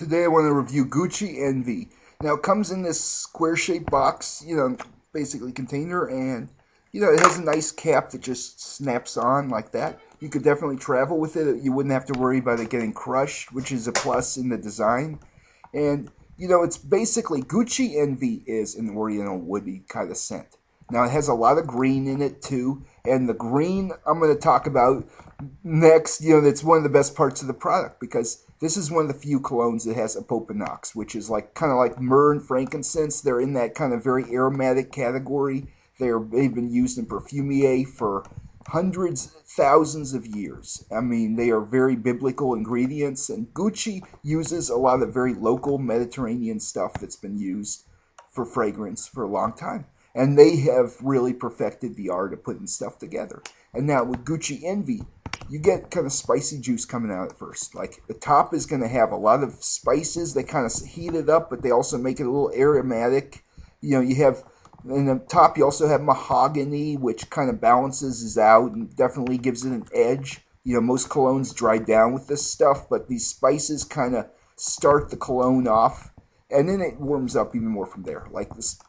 Today I want to review Gucci Envy. Now it comes in this square-shaped box, basically container, and it has a nice cap that just snaps on like that. You could definitely travel with it. You wouldn't have to worry about it getting crushed, which is a plus in the design. And it's basically Gucci Envy is an oriental woody kind of scent. Now it has a lot of green in it too, and the green I'm going to talk about next. That's one of the best parts of the product because this is one of the few colognes that has Opopanax, which is kind of like myrrh and frankincense. They're in that kind of very aromatic category. They've been used in perfumier for hundreds, thousands of years. I mean, they are very biblical ingredients, and Gucci uses a lot of very local Mediterranean stuff that's been used for fragrance for a long time. And they have really perfected the art of putting stuff together. And now with Gucci Envy, you get kind of spicy juice coming out at first. Like the top is going to have a lot of spices. They kind of heat it up, but they also make it a little aromatic. You have in the top you also have mahogany, which kind of balances it out and definitely gives it an edge. Most colognes dry down with this stuff, but these spices kind of start the cologne off, and then it warms up even more from there. Like this.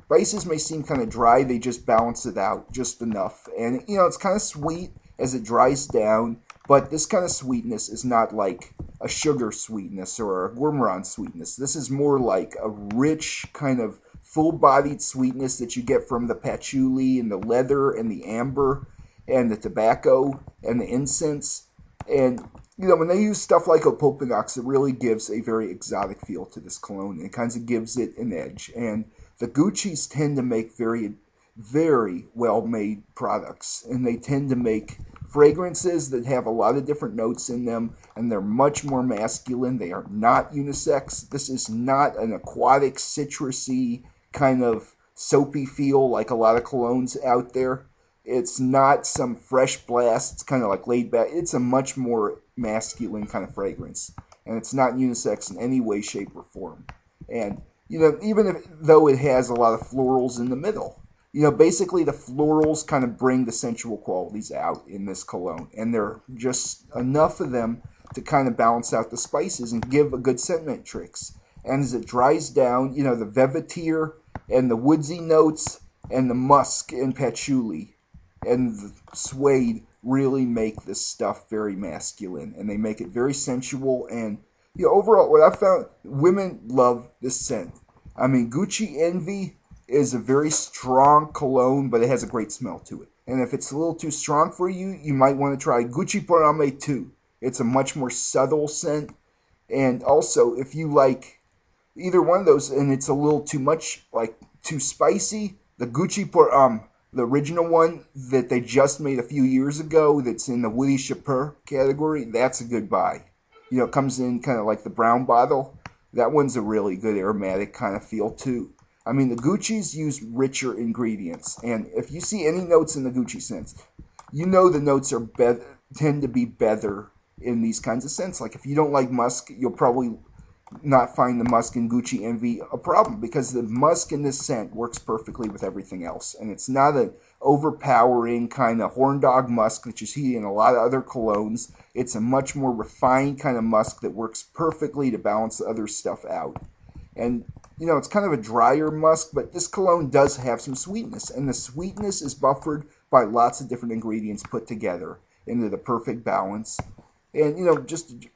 Spices may seem kind of dry, they just balance it out just enough. And, it's kind of sweet as it dries down, but this kind of sweetness is not like a sugar sweetness or a gourmand sweetness. This is more like a rich kind of full-bodied sweetness that you get from the patchouli and the leather and the amber and the tobacco and the incense. And, when they use stuff like Opopanax, it really gives a very exotic feel to this cologne. It kind of gives it an edge. And the Guccis tend to make very, very well-made products, and they tend to make fragrances that have a lot of different notes in them, and they're much more masculine. They are not unisex. This is not an aquatic, citrusy, kind of soapy feel like a lot of colognes out there. It's not some fresh blast. It's kind of like laid back. It's a much more masculine kind of fragrance, and it's not unisex in any way, shape, or form. And even though it has a lot of florals in the middle. Basically the florals kind of bring the sensual qualities out in this cologne. And there are just enough of them to kind of balance out the spices and give a good scent matrix. And as it dries down, the velvetier and the woodsy notes and the musk and patchouli and the suede really make this stuff very masculine. And they make it very sensual and overall, what I found, women love this scent. I mean, Gucci Envy is a very strong cologne, but it has a great smell to it. And if it's a little too strong for you, you might want to try Gucci Parame 2. It's a much more subtle scent. And also, if you like either one of those and it's a little too much, like too spicy, the Gucci the original one that they just made a few years ago that's in the Woody Chaper category, that's a good buy. It comes in kind of like the brown bottle. That one's a really good aromatic kind of feel too. I mean, the Gucci's use richer ingredients. And if you see any notes in the Gucci scents, the notes are tend to be better in these kinds of scents. Like if you don't like musk, you'll probably not find the musk in Gucci Envy a problem because the musk in this scent works perfectly with everything else. And it's not an overpowering kind of horn dog musk that you see in a lot of other colognes. It's a much more refined kind of musk that works perfectly to balance the other stuff out. And, it's kind of a drier musk, but this cologne does have some sweetness. And the sweetness is buffered by lots of different ingredients put together into the perfect balance. And, just to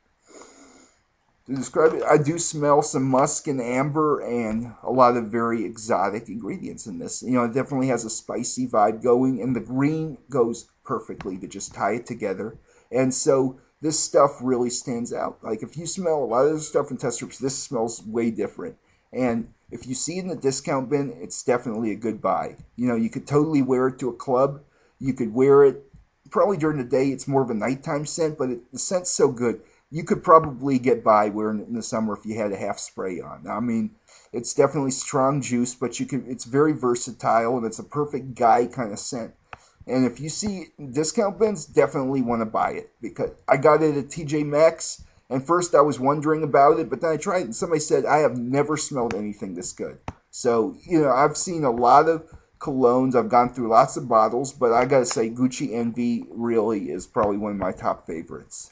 describe it, I do smell some musk and amber and a lot of very exotic ingredients in this. It definitely has a spicy vibe going, and the green goes perfectly to just tie it together. And so this stuff really stands out. Like if you smell a lot of the stuff in test strips, this smells way different. And if you see it in the discount bin, it's definitely a good buy. You could totally wear it to a club. You could wear it probably during the day. It's more of a nighttime scent, but the scent's so good. You could probably get by wearing it in the summer if you had a half spray on. I mean, it's definitely strong juice, but it's very versatile, and it's a perfect guy kind of scent. And if you see discount bins, definitely want to buy it because I got it at TJ Maxx, and first I was wondering about it, but then I tried it, and somebody said, I have never smelled anything this good. So, I've seen a lot of colognes. I've gone through lots of bottles, but I got to say Gucci Envy really is probably one of my top favorites.